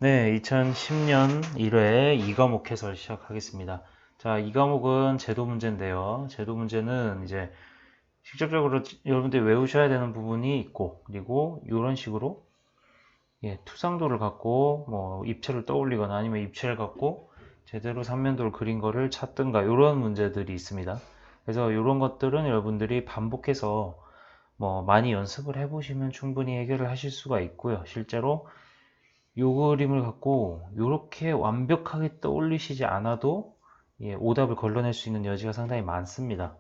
네, 2010년 1회 2과목 해설 시작하겠습니다. 자, 2과목은 제도 문제인데요. 제도 문제는 이제 직접적으로 여러분들이 외우셔야 되는 부분이 있고, 그리고 이런 식으로 투상도를 갖고 뭐 입체를 떠올리거나 아니면 입체를 갖고 제대로 삼면도를 그린 거를 찾든가 이런 문제들이 있습니다. 그래서 이런 것들은 여러분들이 반복해서 뭐 많이 연습을 해보시면 충분히 해결을 하실 수가 있고요. 실제로 요 그림을 갖고 이렇게 완벽하게 떠올리시지 않아도 오답을 걸러낼 수 있는 여지가 상당히 많습니다.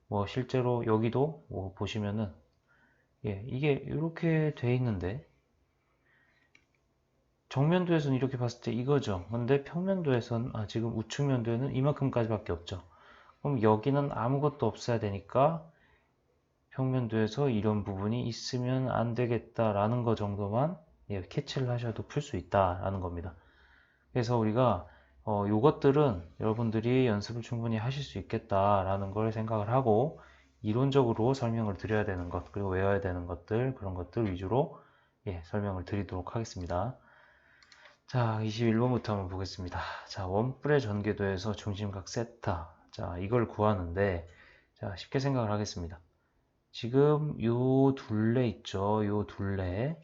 뭐 실제로 여기도 뭐 보시면은 이게 이렇게 돼 있는데 정면도에서는 이렇게 봤을 때 이거죠. 근데 평면도에서는 지금 우측면도에는 이만큼까지밖에 없죠. 그럼 여기는 아무것도 없어야 되니까 평면도에서 이런 부분이 있으면 안 되겠다라는 거 정도만 캐치를 하셔도 풀 수 있다라는 겁니다. 그래서 우리가 요것들은 여러분들이 연습을 충분히 하실 수 있겠다라는 걸 생각을 하고 이론적으로 설명을 드려야 되는 것 그리고 외워야 되는 것들 그런 것들 위주로 설명을 드리도록 하겠습니다. 자, 21번부터 한번 보겠습니다. 자, 원뿔의 전개도에서 중심각 세타. 자, 이걸 구하는데 자, 쉽게 생각을 하겠습니다. 지금 요 둘레 있죠? 요 둘레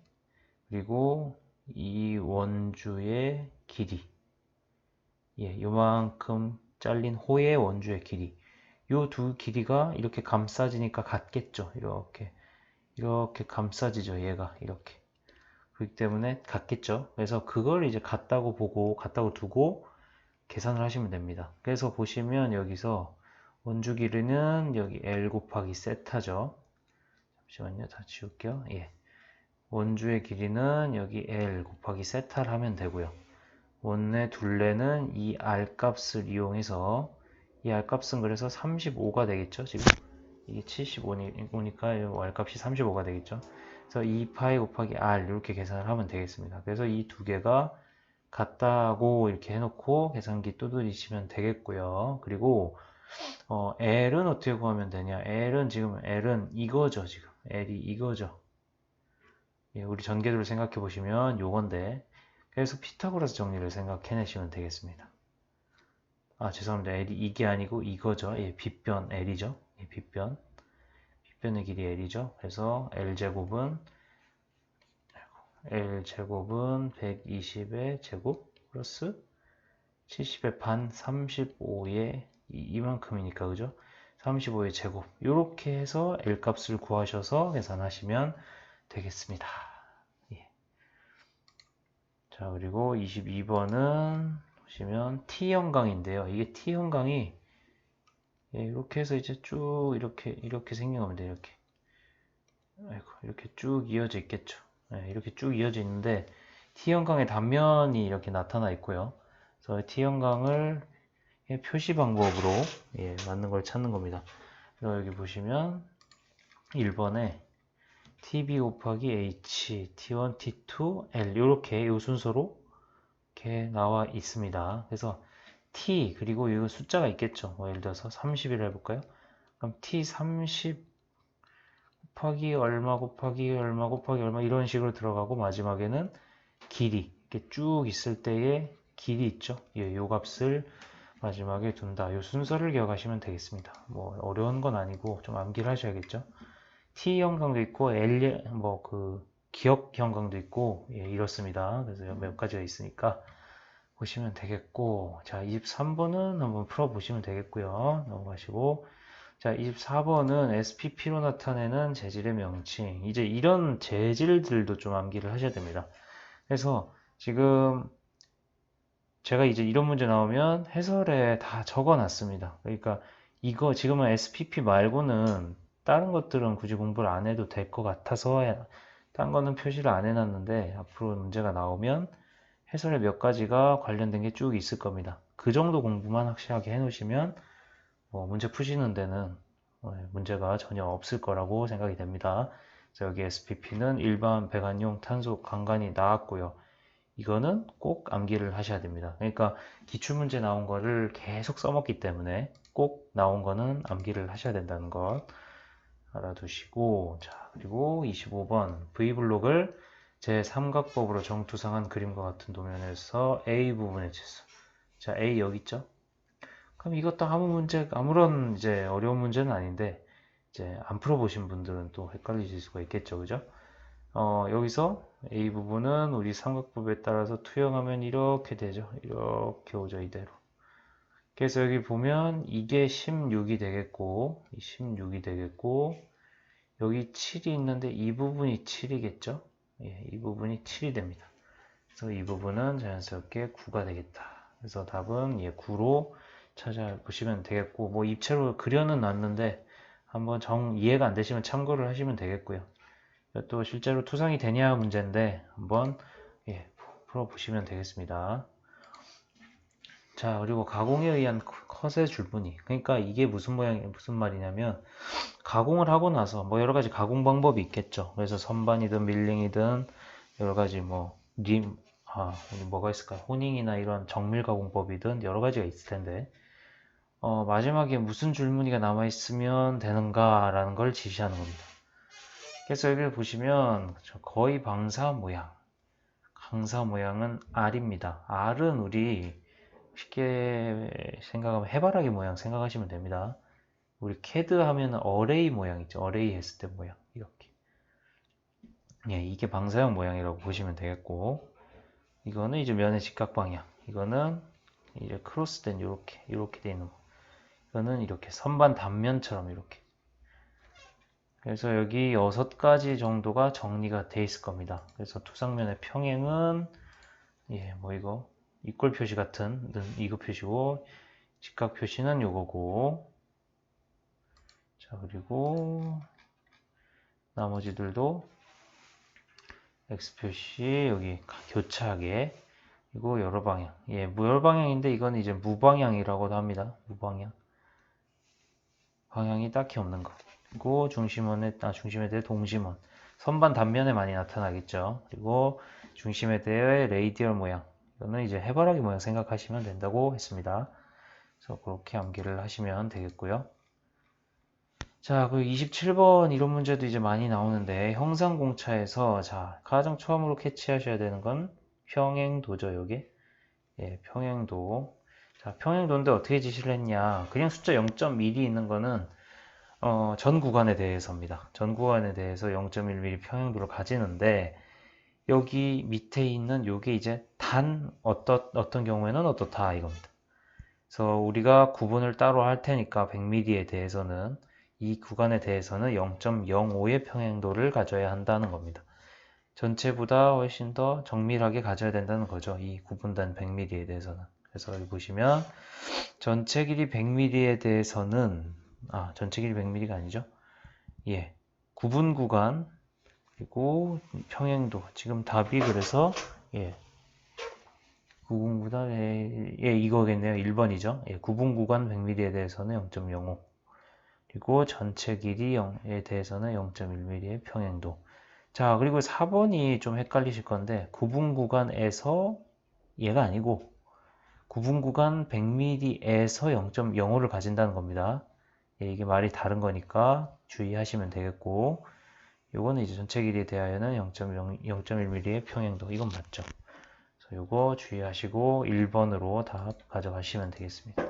그리고 이 원주의 길이 요만큼 잘린 호의 원주의 길이 요 두 길이가 이렇게 감싸지니까 같겠죠. 이렇게 감싸지죠. 얘가 이렇게 그렇기 때문에 같겠죠. 그래서 그걸 이제 같다고 보고 같다고 두고 계산을 하시면 됩니다. 그래서 보시면 여기서 원주 길이는 여기 L 곱하기 세타죠. 잠시만요. 다 지울게요. 원주의 길이는 여기 L 곱하기 세타를 하면 되고요. 원의 둘레는 이 R값을 이용해서 이 R값은 그래서 35가 되겠죠. 지금 이게 75니까 R값이 35가 되겠죠. 그래서 2파이 곱하기 R 이렇게 계산을 하면 되겠습니다. 그래서 이 두 개가 같다고 이렇게 해놓고 계산기 두드리시면 되겠고요. 그리고 L은 어떻게 구하면 되냐? L은 이거죠. 지금 L이 이거죠. 우리 전개도를 생각해 보시면 요건데 그래서 피타고라스 정리를 생각해내시면 되겠습니다. 죄송합니다. L이 이게 아니고 이거죠. 빗변 L이죠. 빗변의 길이 L이죠. 그래서 L제곱은 120의 제곱 플러스 70의 반 35의 이만큼이니까 그죠? 35의 제곱 이렇게 해서 L값을 구하셔서 계산하시면 되겠습니다. 자, 그리고 22번은 보시면 T형광인데요. 이게 T형광이 이렇게 해서 이제 쭉 이렇게 생긴 겁니다. 이렇게 쭉 이어져 있겠죠. 이렇게 쭉 이어져 있는데 T형광의 단면이 이렇게 나타나 있고요. 그래서 T형광을 표시 방법으로 맞는 걸 찾는 겁니다. 그래서 여기 보시면 1번에 TB 곱하기 H, T1, T2, L 이렇게 이 순서로 이렇게 나와 있습니다. 그래서 T 그리고 이 숫자가 있겠죠. 예를 들어서 30을 해볼까요? 그럼 T30 곱하기 얼마 곱하기 얼마 곱하기 얼마 이런 식으로 들어가고 마지막에는 길이 이렇게 쭉 있을 때의 길이 있죠. 요 값을 마지막에 둔다. 요 순서를 기억하시면 되겠습니다. 뭐 어려운 건 아니고 좀 암기를 하셔야겠죠. T 형광도 있고 L 기억 형광도 있고 이렇습니다. 그래서 몇 가지가 있으니까 보시면 되겠고 자 23번은 한번 풀어보시면 되겠고요. 넘어가시고 자 24번은 SPP로 나타내는 재질의 명칭 이제 이런 재질들도 좀 암기를 하셔야 됩니다. 그래서 지금 제가 이제 이런 문제 나오면 해설에 다 적어 놨습니다. 그러니까 이거 지금은 SPP 말고는 다른 것들은 굳이 공부를 안 해도 될 것 같아서 딴 거는 표시를 안 해놨는데 앞으로 문제가 나오면 해설에 몇 가지가 관련된 게 쭉 있을 겁니다. 그 정도 공부만 확실하게 해놓으시면 문제 푸시는 데는 문제가 전혀 없을 거라고 생각이 됩니다. 그래서 여기 SPP는 일반 배관용 탄소 강간이 나왔고요. 이거는 꼭 암기를 하셔야 됩니다. 그러니까 기출문제 나온 거를 계속 써먹기 때문에 꼭 나온 거는 암기를 하셔야 된다는 것 알아두시고 자 그리고 25번 V블록을 제3각법으로 정투상한 그림과 같은 도면에서 A 부분의 치수. 자, A 여기 있죠? 그럼 이것도 아무런 이제 어려운 문제는 아닌데, 이제 안 풀어보신 분들은 또 헷갈리실 수가 있겠죠, 그죠? 여기서 A 부분은 우리 삼각법에 따라서 투영하면 이렇게 되죠. 이렇게 오죠, 이대로. 그래서 여기 보면 이게 16이 되겠고, 16이 되겠고, 여기 7이 있는데 이 부분이 7이겠죠? 예, 이 부분이 7이 됩니다. 그래서 이 부분은 자연스럽게 9가 되겠다. 그래서 답은 예, 9로 찾아보시면 되겠고, 뭐 입체로 그려는 놨는데 한번 이해가 안 되시면 참고를 하시면 되겠고요. 또 실제로 투상이 되냐 문제인데 한번 예, 풀어보시면 되겠습니다. 자, 그리고 가공에 의한 컷의 줄무늬. 그러니까 이게 무슨 말이냐면 가공을 하고 나서 뭐 여러 가지 가공 방법이 있겠죠. 그래서 선반이든 밀링이든 여러 가지 뭐가 있을까요? 호닝이나 이런 정밀 가공법이든 여러 가지가 있을 텐데 마지막에 무슨 줄무늬가 남아 있으면 되는가라는 걸 지시하는 겁니다. 그래서 여기를 보시면 거의 방사 모양, 강사 모양은 R입니다. R은 우리 쉽게 생각하면 해바라기 모양 생각하시면 됩니다. 우리 CAD 하면 어레이 모양 있죠. 어레이 했을 때 모양 이렇게. 예, 이게 방사형 모양이라고 보시면 되겠고, 이거는 이제 면의 직각 방향. 이거는 이제 크로스된 이렇게 돼 있는 거. 이거는 이렇게 선반 단면처럼 이렇게. 그래서 여기 6가지 정도가 정리가 돼 있을 겁니다. 그래서 투상면의 평행은 예, 뭐 이거 이꼴 표시 같은 이거 표시고, 직각 표시는 요거고, 자, 그리고 나머지들도 X 표시 여기 교차하게, 그리고 여러 방향. 예, 무열 방향인데 이건 이제 무방향이라고도 합니다. 무방향. 방향이 딱히 없는 거. 그리고 중심에 대해 동심원. 선반 단면에 많이 나타나겠죠. 그리고 중심에 대해 레이디얼 모양. 이거는 이제 해바라기 모양 생각하시면 된다고 했습니다. 그래서 그렇게 암기를 하시면 되겠고요. 자, 그 27번 이런 문제도 이제 많이 나오는데, 형상공차에서 자, 가장 처음으로 캐치하셔야 되는 건 평행도죠, 요게. 예, 평행도. 자, 평행도인데 어떻게 지시를 했냐? 그냥 숫자 0.1이 있는 거는 전 구간에 대해서입니다. 전 구간에 대해서 0.1mm 평행도를 가지는데, 여기 밑에 있는 요게 이제 어떤 경우에는 어떻다 이겁니다. 그래서 우리가 구분을 따로 할 테니까 100mm에 대해서는 이 구간에 대해서는 0.05의 평행도를 가져야 한다는 겁니다. 전체보다 훨씬 더 정밀하게 가져야 된다는 거죠. 이 구분된 100mm에 대해서는. 그래서 여기 보시면 전체 길이 100mm에 대해서는 전체 길이 100mm가 아니죠. 예, 구분 구간 그리고 평행도. 지금 답이 그래서 예, 구분보다 예, 이거겠네요. 1번이죠. 예, 구분 구간 100mm에 대해서는 0.05. 그리고 전체 길이에 대해서는 0.1mm의 평행도. 자, 그리고 4번이 좀 헷갈리실 건데, 구분 구간에서 얘가 아니고, 구분 구간 100mm에서 0.05를 가진다는 겁니다. 예, 이게 말이 다른 거니까 주의하시면 되겠고, 요거는 이제 전체 길이에 대하여는 0.1mm의 평행도. 이건 맞죠? 그래서 요거 주의하시고 1번으로 답 가져가시면 되겠습니다.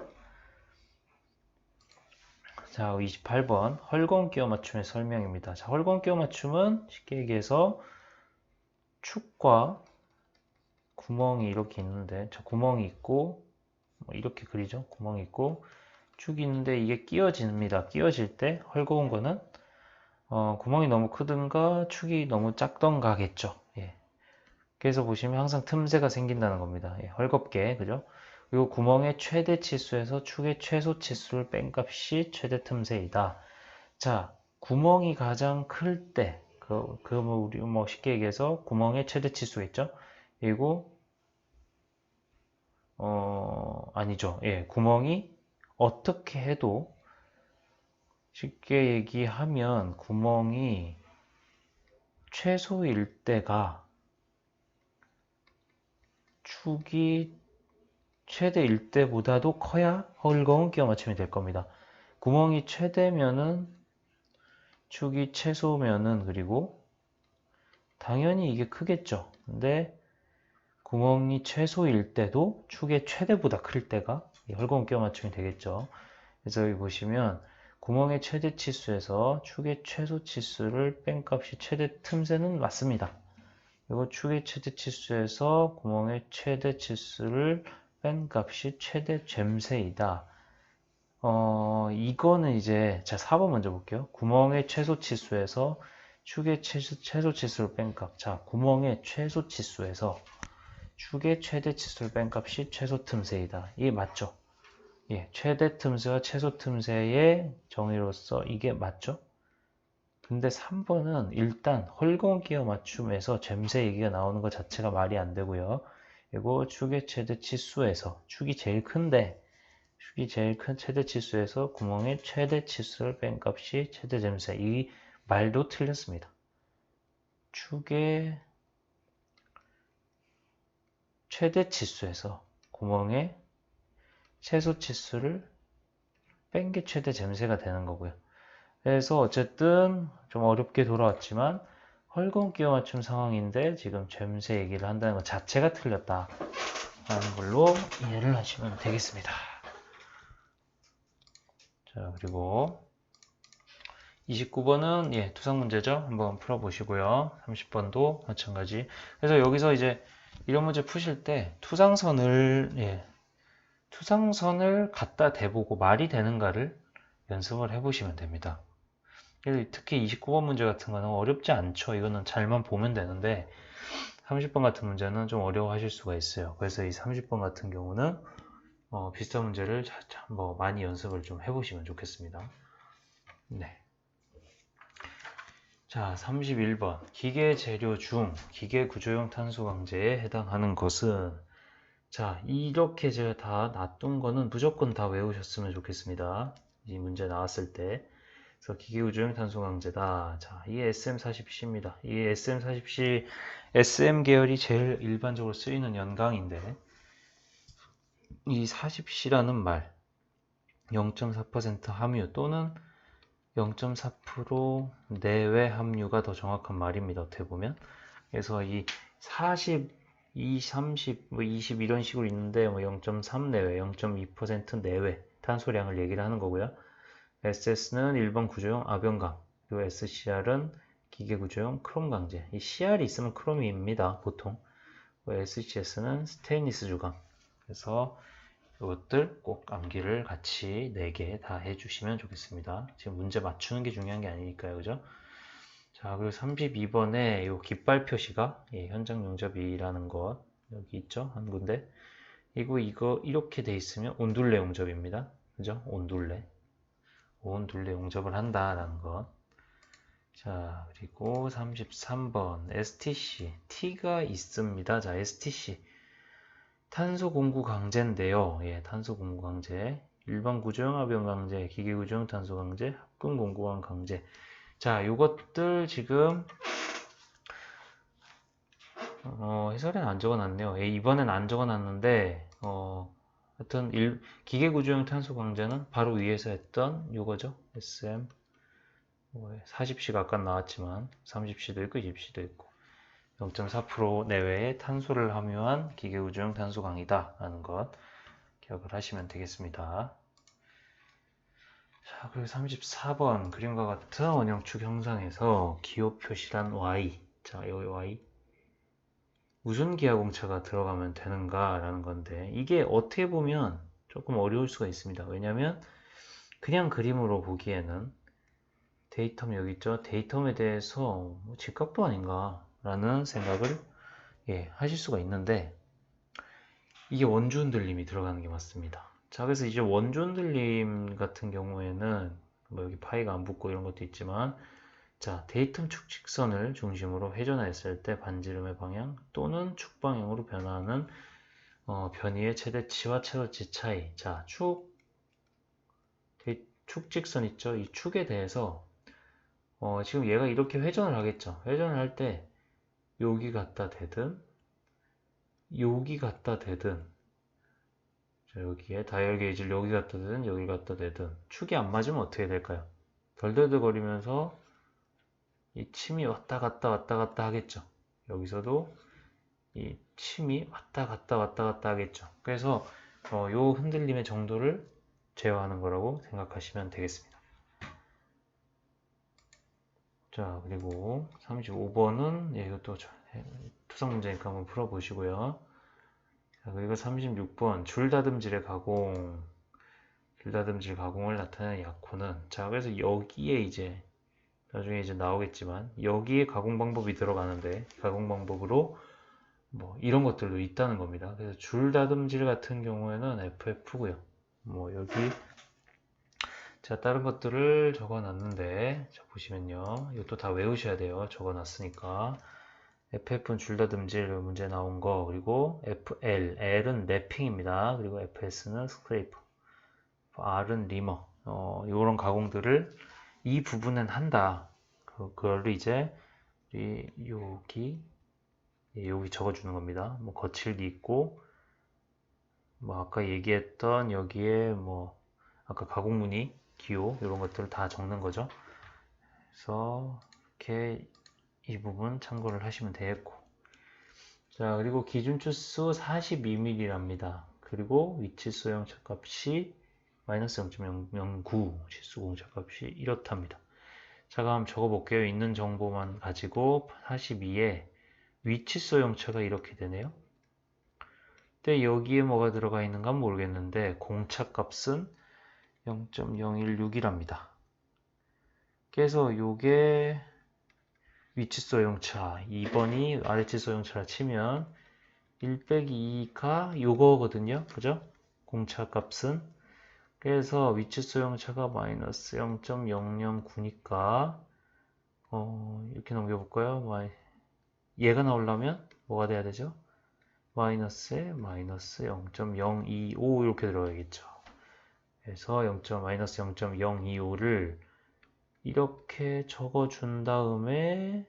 자, 28번 헐건 끼워 맞춤의 설명입니다. 자, 헐건 끼워 맞춤은 쉽게 얘기해서 축과 구멍이 이렇게 있는데, 저 구멍이 있고 이렇게 그리죠. 구멍이 있고 축이 있는데 이게 끼워집니다. 끼워질 때 헐거운 거는 구멍이 너무 크든가 축이 너무 작던가겠죠. 예. 그래서 보시면 항상 틈새가 생긴다는 겁니다. 예, 헐겁게, 그죠? 그리고 구멍의 최대 치수에서 축의 최소 치수를 뺀 값이 최대 틈새이다. 자, 구멍이 가장 클 때, 우리 쉽게 얘기해서 구멍의 최대 치수겠죠? 그리고, 아니죠. 예, 구멍이 어떻게 해도 쉽게 얘기하면 구멍이 최소일 때가 축이 최대일 때보다도 커야 헐거운 끼워 맞춤이 될 겁니다. 구멍이 최대면은 축이 최소면은 그리고 당연히 이게 크겠죠. 근데 구멍이 최소일 때도 축의 최대보다 클 때가 이 헐거운 끼워 맞춤이 되겠죠. 그래서 여기 보시면 구멍의 최대 치수에서 축의 최소 치수를 뺀 값이 최대 틈새는 맞습니다. 이거 축의 최대 치수에서 구멍의 최대 치수를 뺀 값이 최대 잴새이다. 이거는 이제, 자, 4번 먼저 볼게요. 구멍의 최소 치수에서 축의 최소 치수를 뺀 값. 자, 구멍의 최소 치수에서 축의 최대 치수를 뺀 값이 최소 틈새이다. 이게 맞죠? 예, 최대 틈새와 최소 틈새의 정의로서 이게 맞죠? 근데 3번은 일단 헐거운 끼워 맞춤에서 잴새 얘기가 나오는 것 자체가 말이 안 되고요. 그리고 축의 최대 치수에서 축이 제일 큰데 축이 제일 큰 최대 치수에서 구멍의 최대 치수를 뺀 값이 최대 잴새. 이 말도 틀렸습니다. 축의 최대 치수에서 구멍의 최소 치수를 뺀 게 최대 잴새가 되는 거고요. 그래서 어쨌든 좀 어렵게 돌아왔지만 헐거운 끼워 맞춤 상황인데 지금 잴새 얘기를 한다는 것 자체가 틀렸다 라는 걸로 이해를 하시면 되겠습니다. 자, 그리고 29번은 예, 투상 문제죠. 한번 풀어보시고요. 30번도 마찬가지. 그래서 여기서 이제 이런 문제 푸실 때 투상선을 갖다 대보고 말이 되는가를 연습을 해보시면 됩니다. 특히 29번 문제 같은 거는 어렵지 않죠. 이거는 잘만 보면 되는데 30번 같은 문제는 좀 어려워하실 수가 있어요. 그래서 이 30번 같은 경우는 비슷한 문제를 많이 연습을 좀 해보시면 좋겠습니다. 네. 자, 31번. 기계 재료 중 기계 구조용 탄소 강제에 해당하는 것은 자, 이렇게 제가 다 놔둔 거는 무조건 다 외우셨으면 좋겠습니다. 이 문제 나왔을 때. 그래서 기계 구조용 탄소 강제다. 자, 이게 SM40C입니다. 이 SM40C, SM 계열이 제일 일반적으로 쓰이는 연강인데 이 40C라는 말 0.4% 함유 또는 0.4% 내외 함유가 더 정확한 말입니다. 어떻게 보면. 그래서 이 40, 30, 20 이런 식으로 있는데 0.3 내외, 0.2% 내외 탄소량을 얘기를 하는 거고요. SS는 일반 구조용 압연강, 그리고 SCR은 기계 구조용 크롬 강제. 이 CR이 있으면 크롬입니다. 보통. SCS는 스테인리스 주강. 그래서 이것들 꼭 암기를 같이 4개 다 해주시면 좋겠습니다. 지금 문제 맞추는 게 중요한 게 아니니까요. 그죠? 자, 그리고 32번에 이 깃발 표시가 현장 용접이라는 것 여기 있죠? 한 군데. 이거 이렇게 돼 있으면 온둘레 용접입니다. 그죠? 온둘레 용접을 한다라는 것. 자, 그리고 33번 STC T가 있습니다. 자, STC 탄소 공구 강제인데요. 예, 탄소 공구 강제, 일반 구조용 압연 강제, 기계 구조용 탄소 강제, 합금 공구관 강제. 자, 요것들 지금 해설에는 안 적어놨네요. 예, 이번엔 안 적어놨는데 하여튼 기계 구조용 탄소 강제는 바로 위에서 했던 요거죠. SM 40C가 아까 나왔지만 30C도 있고 20C도 있고 0.4% 내외의 탄소를 함유한 기계 구조용 탄소 강이다 라는 것 기억을 하시면 되겠습니다. 자, 그리고 34번 그림과 같은 원형축 형상에서 기호 표시란 Y. 자, 이 Y 무슨 기하공차가 들어가면 되는가 라는 건데 이게 어떻게 보면 조금 어려울 수가 있습니다. 왜냐하면 그냥 그림으로 보기에는 데이텀 여기 있죠. 데이텀에 대해서 직각도 아닌가 라는 생각을 하실 수가 있는데 이게 원주 흔들림이 들어가는 게 맞습니다. 자, 그래서 이제 원주 흔들림 같은 경우에는 여기 파이가 안 붙고 이런 것도 있지만 자, 데이텀 축직선을 중심으로 회전했을 때 반지름의 방향 또는 축 방향으로 변화하는 변이의 최대치와 최소치 차이. 자, 축직선 있죠? 이 축에 대해서 지금 얘가 이렇게 회전을 하겠죠. 회전을 할 때 여기 갖다 대든 여기 갖다 대든 자, 여기에 다이얼 게이지를 여기 갖다 대든 여기 갖다 대든 축이 안 맞으면 어떻게 될까요? 덜덜덜거리면서 이 침이 왔다 갔다 하겠죠. 여기서도 이 침이 왔다 갔다 하겠죠. 그래서 요 흔들림의 정도를 제어하는 거라고 생각하시면 되겠습니다. 자, 그리고 35번은 이것도 투성 문제니까 한번 풀어보시고요. 자, 그리고 36번 줄다듬질의 가공. 줄다듬질 가공을 나타내는 약호는, 자, 그래서 여기에 이제 나중에 이제 나오겠지만 여기에 가공 방법이 들어가는데 가공 방법으로 뭐 이런 것들도 있다는 겁니다. 그래서 줄다듬질 같은 경우에는 FF고요. 뭐 여기 제가 다른 것들을 적어 놨는데, 자 보시면요, 이것도 다 외우셔야 돼요. 적어 놨으니까. FF는 줄다듬질 문제 나온 거, 그리고 FL, L은 랩핑입니다. 그리고 FS는 스크레이퍼, R은 리머. 이런 가공들을 이 부분은 한다. 그걸로 이제 여기 적어주는 겁니다. 뭐 거칠기 있고, 뭐 아까 얘기했던 여기에 뭐 아까 가공무늬, 기호 이런 것들을 다 적는 거죠. 그래서 이렇게 이 부분 참고를 하시면 되겠고, 자 그리고 기준추수 42mm랍니다. 그리고 위치수 영차값이 마이너스 0.009, 실수 공차값이 이렇답니다. 자 그럼 적어볼게요. 있는 정보만 가지고 42에 위치수 영차가 이렇게 되네요. 근데 여기에 뭐가 들어가 있는가 모르겠는데 공차값은 0.016이랍니다. 그래서 요게 위치수 영차, 2번이 아래치수 영차라 치면 1 빼기 2가 요거거든요. 그죠? 공차값은. 그래서 위치수 영차가 마이너스 0.009니까 이렇게 넘겨볼까요? 얘가 나오려면 뭐가 돼야 되죠? 마이너스에 마이너스 0.025 이렇게 들어가야겠죠. 그래서 마이너스 0.025를 이렇게 적어준 다음에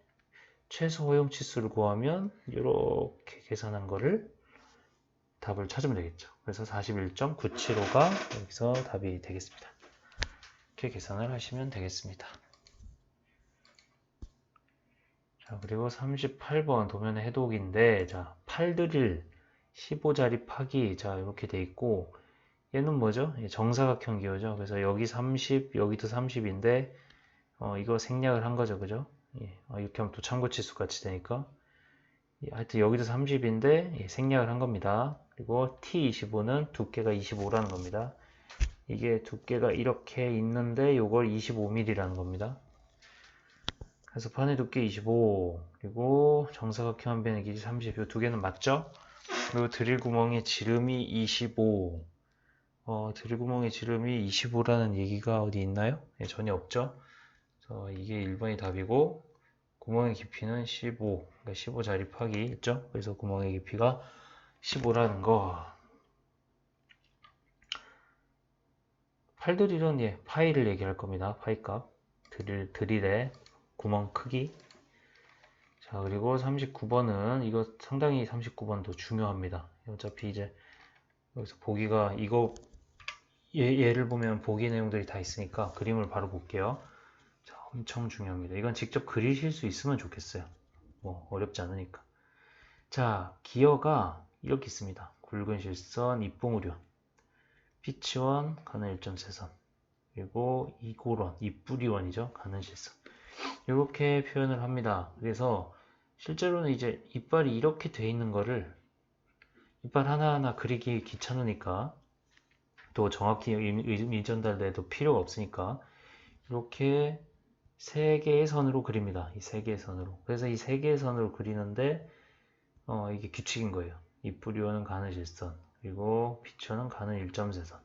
최소 허용치수를 구하면 이렇게 계산한 거를 답을 찾으면 되겠죠. 그래서 41.975가 여기서 답이 되겠습니다. 이렇게 계산을 하시면 되겠습니다. 자, 그리고 38번 도면의 해독인데, 자, 팔드릴 15자리 파기, 자, 이렇게 돼 있고, 얘는 뭐죠? 정사각형 기호죠. 그래서 여기 30, 여기도 30인데, 이거 생략을 한 거죠. 그죠? 예, 이렇게 하면 또 참고치수 같이 되니까. 예, 하여튼 여기도 30인데, 생략을 한 겁니다. 그리고 T25는 두께가 25라는 겁니다. 이게 두께가 이렇게 있는데, 요걸 25mm라는 겁니다. 그래서 판의 두께 25, 그리고 정사각형 한 변의 길이 30, 이 두 개는 맞죠? 그리고 드릴 구멍의 지름이 25. 드릴 구멍의 지름이 25라는 얘기가 어디 있나요? 예, 전혀 없죠? 이게 1번이 답이고, 구멍의 깊이는 15, 그러니까 15자리 파기 있죠? 그래서 구멍의 깊이가 15라는 거. 팔드릴은 예, 파이를 얘기할 겁니다. 파이 값. 드릴의 구멍 크기. 자, 그리고 39번은 이거 상당히 39번도 중요합니다. 어차피 이제 여기서 보기가 이거 얘를 보면 보기 내용들이 다 있으니까 그림을 바로 볼게요. 자, 엄청 중요합니다. 이건 직접 그리실 수 있으면 좋겠어요. 뭐 어렵지 않으니까. 자, 기어가 이렇게 있습니다. 굵은 실선, 입봉우련, 피치원, 가는 일점세선, 그리고 이고런, 입부리원이죠. 가는 실선. 이렇게 표현을 합니다. 그래서 실제로는 이제 이빨이 이렇게 돼 있는 거를 이빨 하나하나 그리기 귀찮으니까, 또 정확히 의미 전달돼도 필요가 없으니까 이렇게 세 개의 선으로 그립니다. 이 세 개의 선으로. 그래서 이 세 개의 선으로 그리는데 이게 규칙인 거예요. 입부리원은 가는 실선, 그리고 피치원은 가는 일점세선,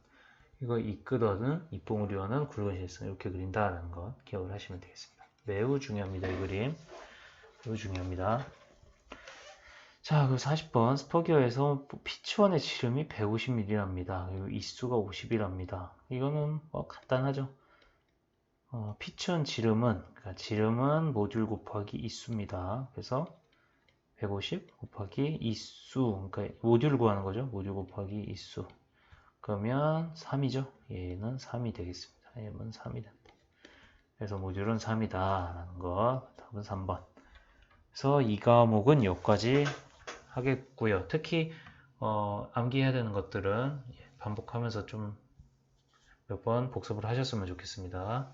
이거 이끄더는 입봉우리원은 굵은 실선, 이렇게 그린다라는 거 기억을 하시면 되겠습니다. 매우 중요합니다. 이 그림 매우 중요합니다. 자, 그 40번 스퍼기어에서 피치원의 지름이 150mm랍니다. 그리고 이수가 50이랍니다. 이거는 뭐 간단하죠. 피치원 지름은, 그러니까 지름은 모듈 곱하기 이수입니다. 그래서 150 곱하기 이수, 그러니까 모듈 구하는 거죠. 모듈 곱하기 이수. 그러면 3이죠. 얘는 3이 되겠습니다. 얘는 3이 된다. 그래서 모듈은 3이다 라는 거 답은 3번. 그래서 이 과목은 여기까지 하겠고요. 특히 암기해야 되는 것들은 반복하면서 좀 몇 번 복습을 하셨으면 좋겠습니다.